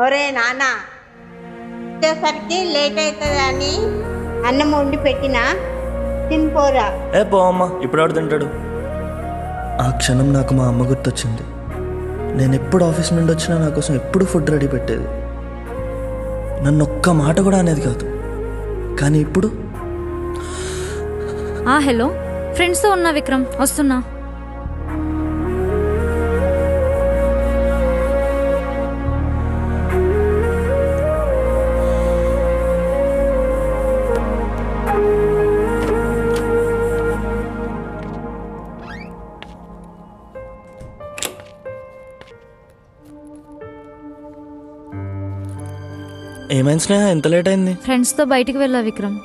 ఒరే నాన్న వచ్చేసరికి లేట్ అవుతుందని అన్నం వండి పెట్టినా తినిపోరా. ఏ పో అమ్మ, ఇప్పుడు ఎవడు తింటాడు? ఆ క్షణం నాకు మా అమ్మ గుర్తొచ్చింది. నేను ఎప్పుడు ఆఫీస్ నుండి వచ్చినా నా కోసం ఎప్పుడు ఫుడ్ రెడీ పెట్టేది. నన్ను ఒక్క మాట కూడా అనేది కాదు. కానీ ఇప్పుడు హలో, ఫ్రెండ్స్తో ఉన్నా విక్రమ్, వస్తున్నా. ఏమైంది స్నేహ, ఎంత లేట్ అయింది? ఫ్రెండ్స్తో బయటికి వెళ్ళా విక్రమ్.